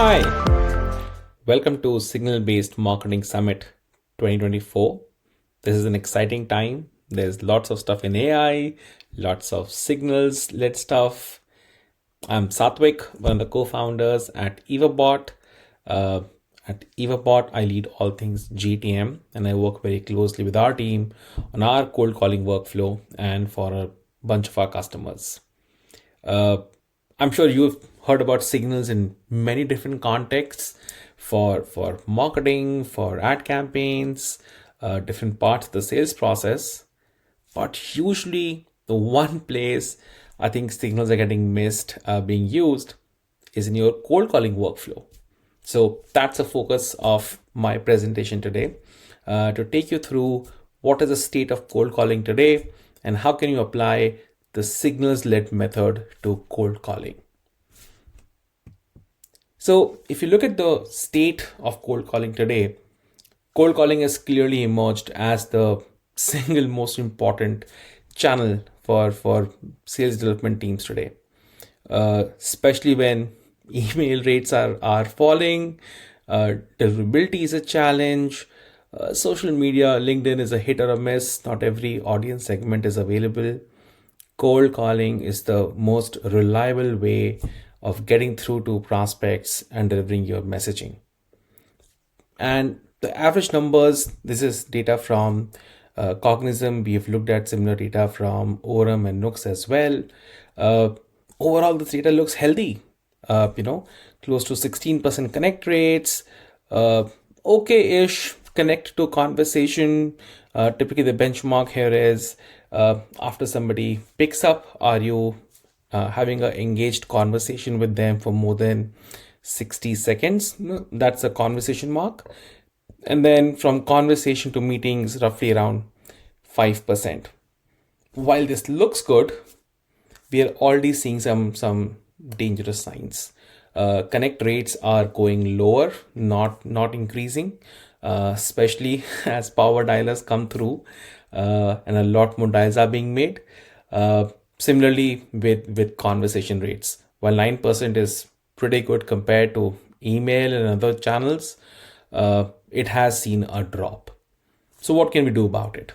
Hi, welcome to Signal Based Marketing Summit 2024. This is an exciting time. There's lots of stuff in AI, lots of signals led stuff. I'm Satwick, one of the co founders at Evabot. Uh, at Evabot, I lead all things GTM and I work very closely with our team on our cold calling workflow and for a bunch of our customers. I'm sure you've heard about signals in many different contexts for marketing, for ad campaigns, different parts of the sales process. But usually, the one place I think signals are getting missed, being used, is in your cold calling workflow. So that's the focus of my presentation today, to take you through what is the state of cold calling today and how can you apply the signals-led method to cold calling. So if you look at the state of cold calling today, cold calling has clearly emerged as the single most important channel for sales development teams today, especially when email rates are falling, deliverability is a challenge, social media, LinkedIn is a hit or a miss. Not every audience segment is available. Cold calling is the most reliable way of getting through to prospects and delivering your messaging. And the average numbers, this is data from Cognizant. We have looked at similar data from Orem and Nooks as well. Overall, this data looks healthy. Close to 16% connect rates, okay-ish connect to conversation. Typically, the benchmark here is after somebody picks up, are you having an engaged conversation with them for more than 60 seconds? That's a conversation mark. And then from conversation to meetings, roughly around 5%. While this looks good, we are already seeing some dangerous signs. Connect rates are going lower, not increasing, especially as power dialers come through, and a lot more dials are being made. Similarly, with conversation rates, while 9% is pretty good compared to email and other channels, it has seen a drop. So what can we do about it?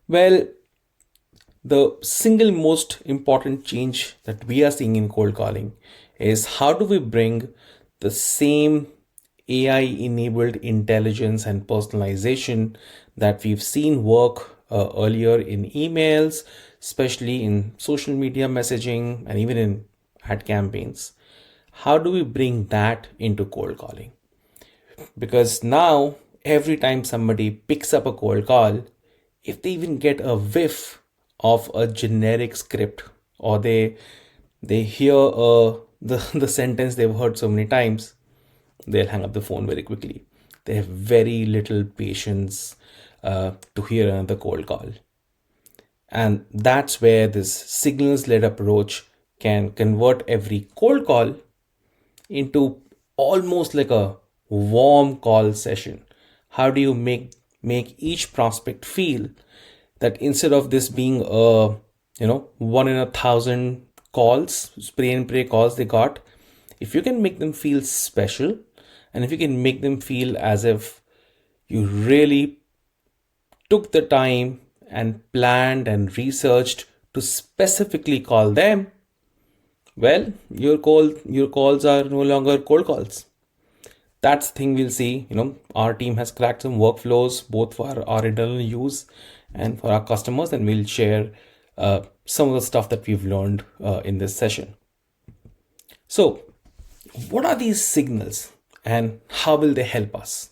Well, the single most important change that we are seeing in cold calling is how do we bring the same AI enabled intelligence and personalization that we've seen work earlier in emails, especially in social media messaging and even in ad campaigns. How do we bring that into cold calling? Because now, every time somebody picks up a cold call, if they even get a whiff of a generic script, or they hear the sentence they've heard so many times, they'll hang up the phone very quickly. They have very little patience to hear another cold call. And that's where this signals-led approach can convert every cold call into almost like a warm call session. How do you make each prospect feel that instead of this being a 1 in 1,000 calls, spray and pray calls they got, if you can make them feel special, and if you can make them feel as if you really took the time and planned and researched to specifically call them, well, your calls are no longer cold calls. That's the thing we'll see. Our team has cracked some workflows both for our internal use and for our customers, and we'll share some of the stuff that we've learned in this session. So, what are these signals and how will they help us?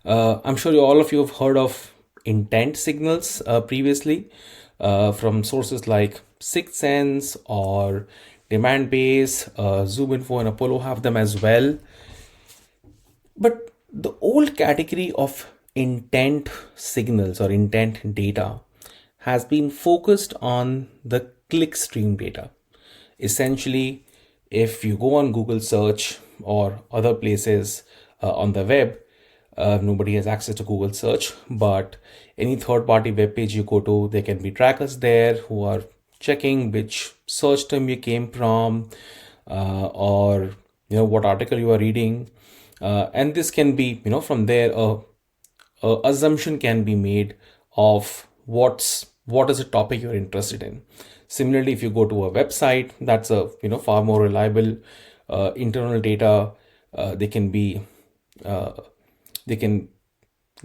I'm sure all of you have heard of intent signals previously from sources like Sixth Sense or Demand Base. ZoomInfo and Apollo have them as well. But the old category of intent signals or intent data has been focused on the clickstream data. Essentially, if you go on Google search or other places on the web, nobody has access to Google search, but any third-party web page you go to, there can be trackers there who are checking which search term you came from, or what article you are reading, and this can be, from there, a assumption can be made of what is the topic you're interested in. Similarly, if you go to a website, that's a far more reliable internal data. They can be they can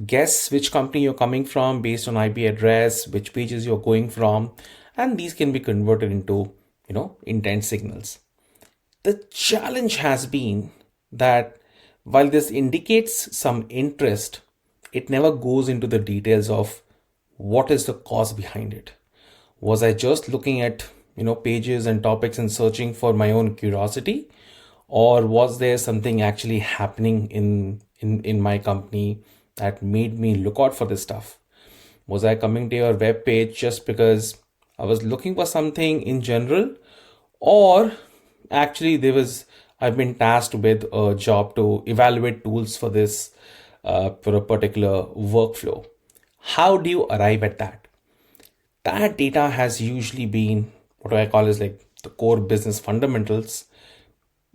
guess which company you're coming from based on IP address, which pages you're going from, and these can be converted into intent signals. The challenge has been that while this indicates some interest, it never goes into the details of what is the cause behind it. Was I just looking at pages and topics and searching for my own curiosity, or was there something actually happening in my company that made me look out for this stuff? Was I coming to your web page just because I was looking for something in general, or actually I've been tasked with a job to evaluate tools for this, for a particular workflow? How do you arrive at that? That data has usually been what I call is like the core business fundamentals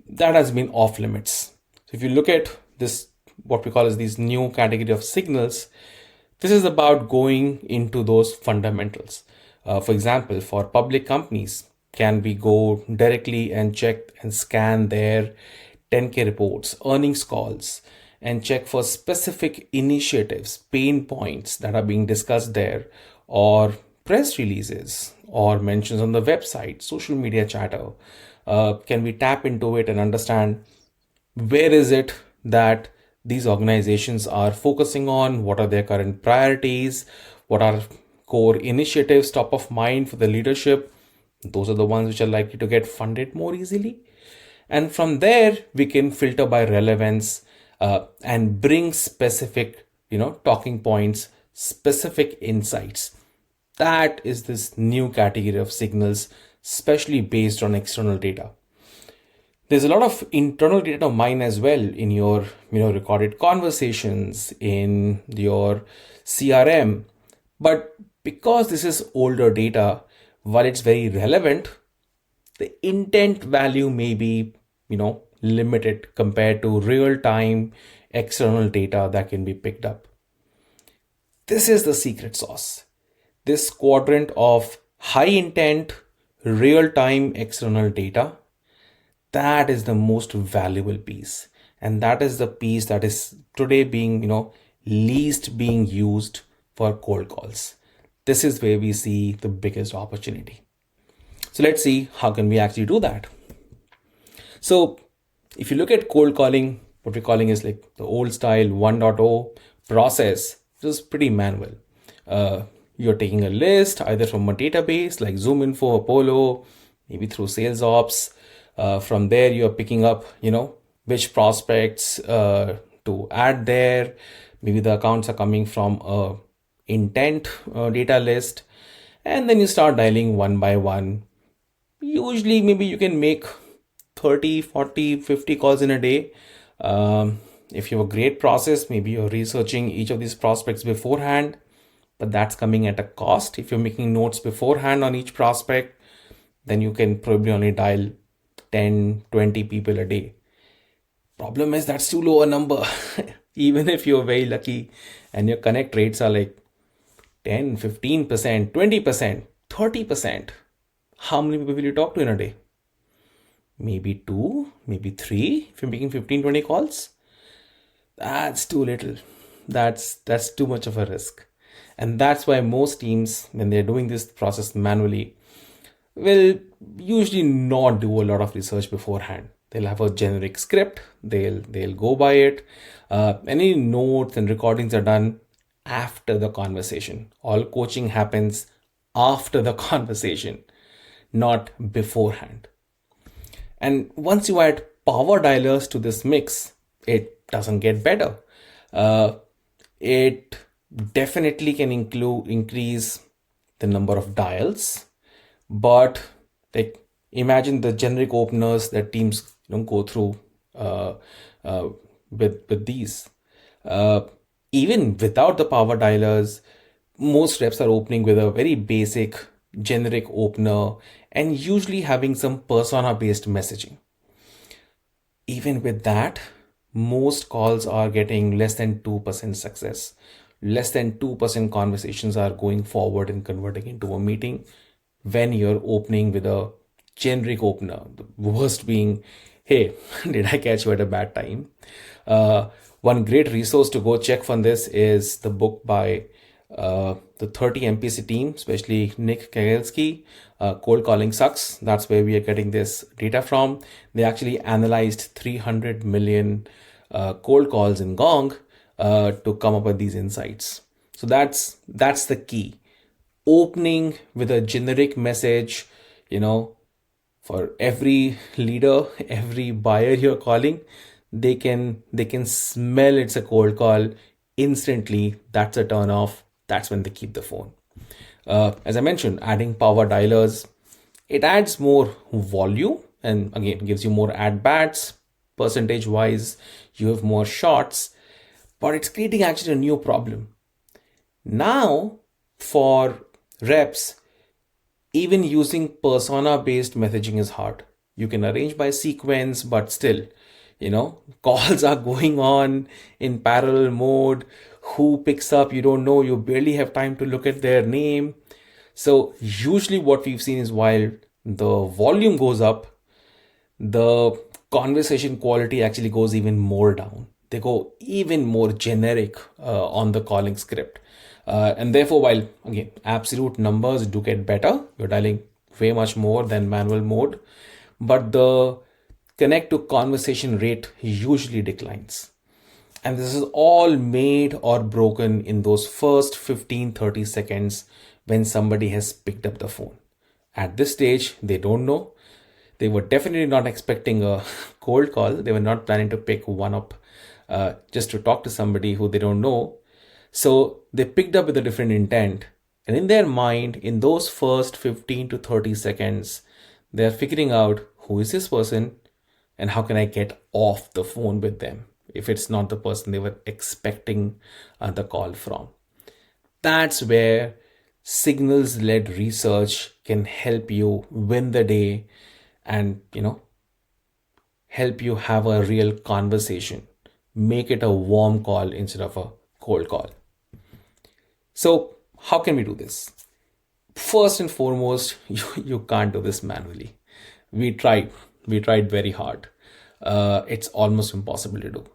that has been off limits. So if you look at this, what we call as these new category of signals, this is about going into those fundamentals. For example, for public companies, can we go directly and check and scan their 10K reports, earnings calls, and check for specific initiatives, pain points that are being discussed there, or press releases, or mentions on the website, social media chatter? Can we tap into it and understand where is it that these organizations are focusing on? What are their current priorities? What are core initiatives top of mind for the leadership? Those are the ones which are likely to get funded more easily. And from there, we can filter by relevance, and bring specific, talking points, specific insights. That is this new category of signals, especially based on external data. There's a lot of internal data of mine as well in your recorded conversations, in your CRM. But because this is older data, while it's very relevant, the intent value may be limited compared to real time external data that can be picked up. This is the secret sauce. This quadrant of high intent, real time external data, that is the most valuable piece. And that is the piece that is today being, least being used for cold calls. This is where we see the biggest opportunity. So let's see how can we actually do that. So if you look at cold calling, what we're calling is like the old style 1.0 process, it is pretty manual. You're taking a list either from a database like ZoomInfo, Apollo, maybe through Sales Ops. From there, you're picking up, which prospects to add there. Maybe the accounts are coming from a intent data list, and then you start dialing one by one. Usually, maybe you can make 30, 40, 50 calls in a day. If you have a great process, maybe you're researching each of these prospects beforehand, but that's coming at a cost. If you're making notes beforehand on each prospect, then you can probably only dial 10, 20 people a day. Problem is that's too low a number. Even if you're very lucky and your connect rates are like 10, 15%, 20%, 30%, how many people will you talk to in a day? Maybe 2, maybe 3 if you're making 15, 20 calls. That's too little. That's too much of a risk. And that's why most teams, when they're doing this process manually, will usually not do a lot of research beforehand. They'll have a generic script. They'll go by it. Any notes and recordings are done after the conversation. All coaching happens after the conversation, not beforehand. And once you add power dialers to this mix, it doesn't get better. It definitely can increase the number of dials, but like imagine the generic openers that teams go through with these. Even without the power dialers, most reps are opening with a very basic generic opener and usually having some persona based messaging. Even with that, most calls are getting less than 2% success. Less than 2% conversations are going forward and converting into a meeting when you're opening with a generic opener. The worst being, hey, did I catch you at a bad time? One great resource to go check from this is the book by the 30 MPC team, especially Nick Kagelski, Cold Calling Sucks. That's where we are getting this data from. They actually analyzed 300 million cold calls in Gong to come up with these insights. So that's the key. Opening with a generic message, you know, for every leader, every buyer you're calling, they can smell it's a cold call instantly. That's a turn off. That's when they keep the phone. As I mentioned, adding power dialers, it adds more volume and again gives you more at bats. Percentage wise, you have more shots, but it's creating actually a new problem. Now, for reps, even using persona based messaging is hard. You can arrange by sequence, but still, calls are going on in parallel mode. Who picks up? You don't know. You barely have time to look at their name. So, usually, what we've seen is while the volume goes up, the conversation quality actually goes even more down. They go even more generic on the calling script. And therefore, while again, absolute numbers do get better, you're dialing way much more than manual mode, but the connect to conversation rate usually declines. And this is all made or broken in those first 15-30 seconds when somebody has picked up the phone. At this stage, they don't know. They were definitely not expecting a cold call. They were not planning to pick one up just to talk to somebody who they don't know. So they picked up with a different intent. And in their mind, in those first 15 to 30 seconds, they're figuring out who is this person and how can I get off the phone with them if it's not the person they were expecting the call from. That's where signals led research can help you win the day and, help you have a real conversation. Make it a warm call instead of a cold call. So, how can we do this? First and foremost, you can't do this manually. We tried. We tried very hard. It's almost impossible to do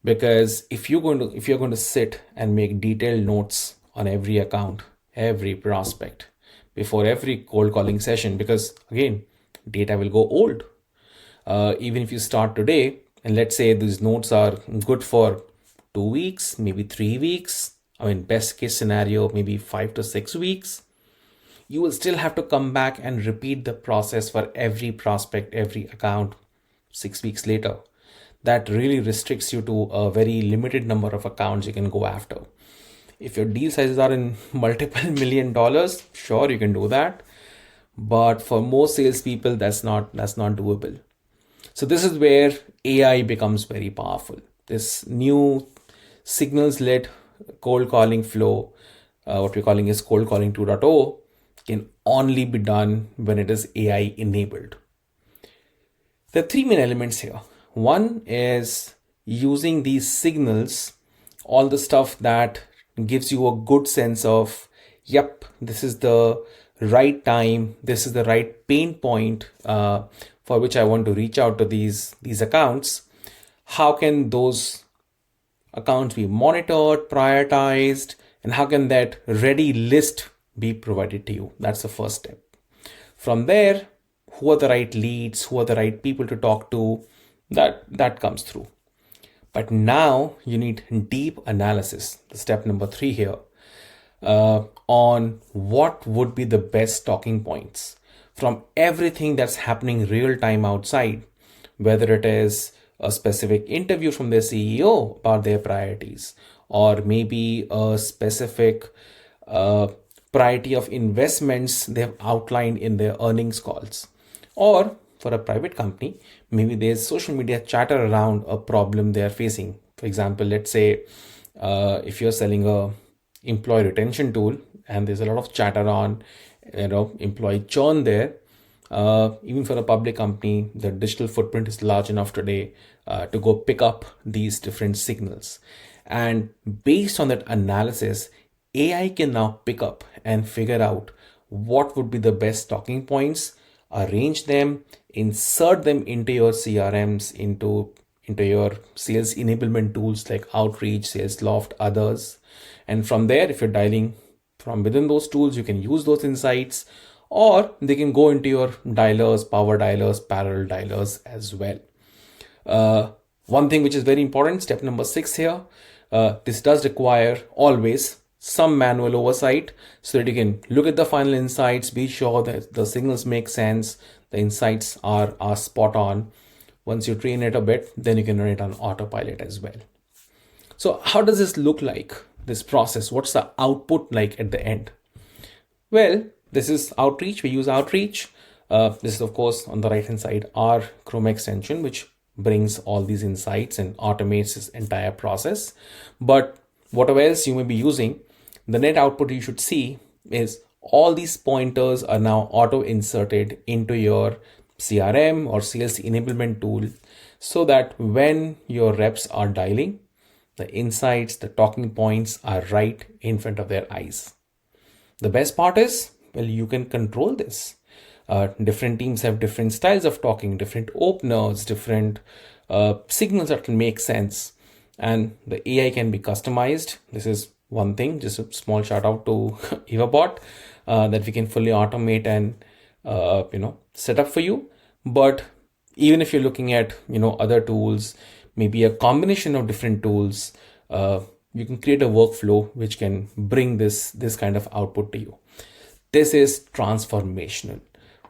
because if you're going to sit and make detailed notes on every account, every prospect before every cold calling session, because again, data will go old. Even if you start today, and let's say these notes are good for 2 weeks, maybe 3 weeks. I mean, best case scenario, maybe 5 to 6 weeks. You will still have to come back and repeat the process for every prospect, every account 6 weeks later. That really restricts you to a very limited number of accounts you can go after. If your deal sizes are in multiple $1 million, sure, you can do that. But for most salespeople, that's not doable. So this is where AI becomes very powerful. This new signals-led cold calling flow, what we're calling is cold calling 2.0, can only be done when it is AI enabled. There are three main elements here. One is using these signals, all the stuff that gives you a good sense of, yep, this is the right time, this is the right pain point for which I want to reach out to these accounts. How can those accounts be monitored, prioritized, and how can that ready list be provided to you? That's the first step. From there, who are the right leads, who are the right people to talk to, that comes through. But now you need deep analysis, the step number 3 here, on what would be the best talking points from everything that's happening real time outside, whether it is a specific interview from their CEO about their priorities, or maybe a specific priority of investments they have outlined in their earnings calls. Or for a private company, maybe there's social media chatter around a problem they are facing. For example, let's say if you're selling a employee retention tool and there's a lot of chatter on employee churn there, Even for a public company, the digital footprint is large enough today to go pick up these different signals. And based on that analysis, AI can now pick up and figure out what would be the best talking points, arrange them, insert them into your CRMs, into your sales enablement tools like Outreach, Salesloft, others. And from there, if you're dialing from within those tools, you can use those insights, or they can go into your dialers, power dialers, parallel dialers as well. One thing which is very important, step number 6 here, this does require always some manual oversight so that you can look at the final insights, be sure that the signals make sense, the insights are spot on. Once you train it a bit, then you can run it on autopilot as well. So how does this look like, this process? What's the output like at the end? Well, this is Outreach. We use Outreach. This is, of course, on the right hand side, our Chrome extension, which brings all these insights and automates this entire process. But whatever else you may be using, the net output you should see is all these pointers are now auto inserted into your CRM or sales enablement tool, so that when your reps are dialing, the insights, the talking points are right in front of their eyes. The best part is, well, you can control this. Different teams have different styles of talking, different openers, different signals that can make sense, and the AI can be customized. This is one thing, just a small shout out to Evabot, that we can fully automate and set up for you. But even if you're looking at other tools, maybe a combination of different tools, you can create a workflow which can bring this kind of output to you. This is transformational.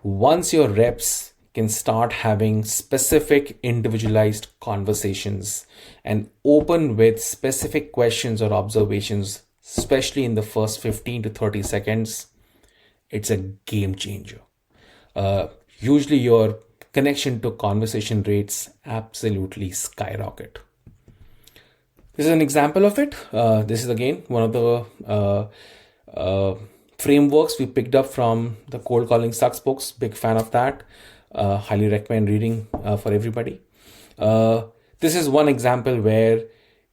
Once your reps can start having specific individualized conversations and open with specific questions or observations, especially in the first 15 to 30 seconds, it's a game changer. Usually your connection to conversation rates absolutely skyrocket. This is an example of it. This is again one of the frameworks we picked up from the Cold Calling Sucks books. Big fan of that. Highly recommend reading for everybody. This is one example where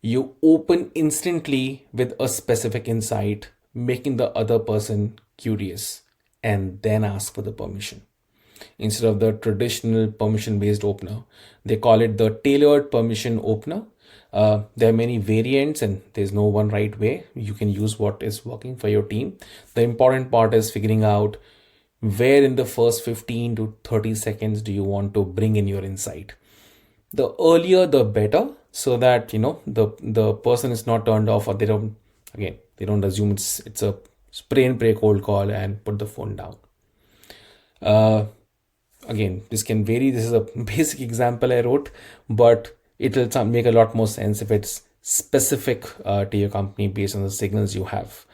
you open instantly with a specific insight, making the other person curious, and then ask for the permission. Instead of the traditional permission-based opener, they call it the tailored permission opener. There are many variants and there's no one right way. You can use what is working for your team. The important part is figuring out where in the first 15 to 30 seconds do you want to bring in your insight. The earlier, the better, so that the person is not turned off, or they don't assume it's a spray and pray cold call and put the phone down. Again, this can vary. This is a basic example I wrote, but it will make a lot more sense if it's specific to your company based on the signals you have.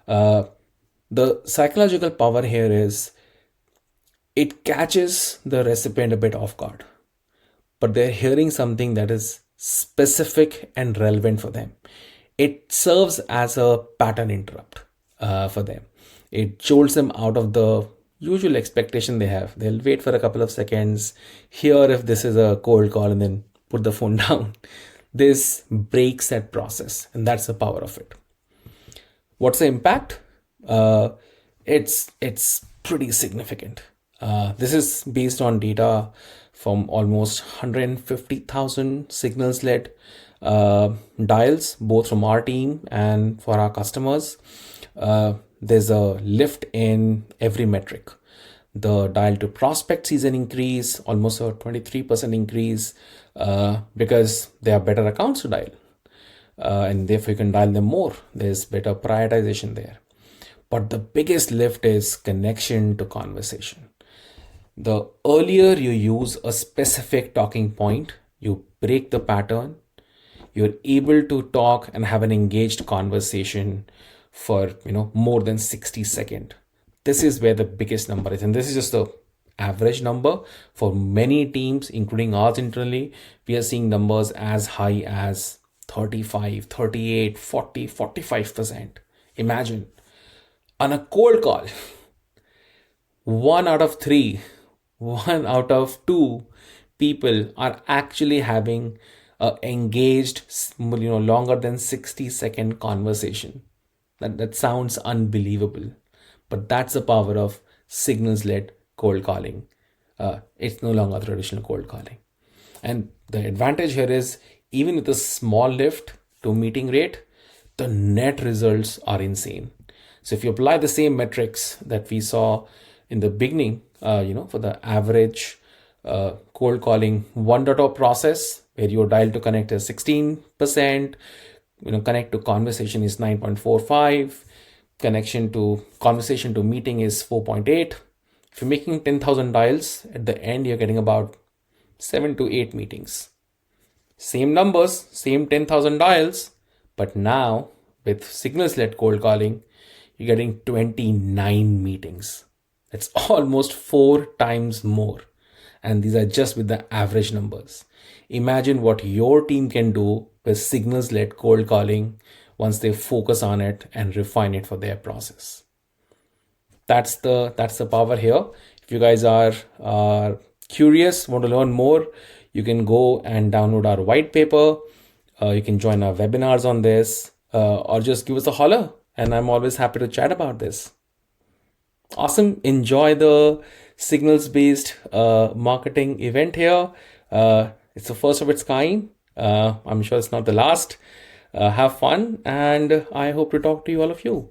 The psychological power here is it catches the recipient a bit off guard, but they're hearing something that is specific and relevant for them. It serves as a pattern interrupt for them. It jolts them out of the usual expectation they have. They'll wait for a couple of seconds, hear if this is a cold call, and then put the phone down. This breaks that process, and that's the power of it. What's the impact? It's pretty significant. This is based on data from almost 150,000 signals-led dials, both from our team and for our customers. There's a lift in every metric. The dial to prospect sees an increase, almost a 23% increase, because there are better accounts to dial. And therefore you can dial them more. There's better prioritization there. But the biggest lift is connection to conversation. The earlier you use a specific talking point, you break the pattern, you're able to talk and have an engaged conversation for more than 60 seconds. This is where the biggest number is, and this is just the average number. For many teams, including ours internally, we are seeing numbers as high as 35, 38, 40, 45%. Imagine on a cold call, 1 out of 3 one out of two people are actually having a engaged, longer than 60-second conversation. That sounds unbelievable, but that's the power of signals-led cold calling. It's no longer traditional cold calling. And the advantage here is, even with a small lift to meeting rate, the net results are insane. So if you apply the same metrics that we saw in the beginning, for the average cold calling 1.0 process, where your dial to connect is 16%, connect to conversation is 9.45, conversation to meeting is 4.8. If you're making 10,000 dials, at the end you're getting about 7 to 8 meetings. Same numbers, same 10,000 dials, but now with signals-led cold calling, you're getting 29 meetings. That's almost 4 times more. And these are just with the average numbers. Imagine what your team can do with signals-led cold calling once they focus on it and refine it for their process. That's the power here. If you guys are curious, want to learn more, you can go and download our white paper. You can join our webinars on this, or just give us a holler, and I'm always happy to chat about this. Awesome. Enjoy the signals based marketing event here. It's the first of its kind. I'm sure it's not the last. Have fun, and I hope to talk to you, all of you.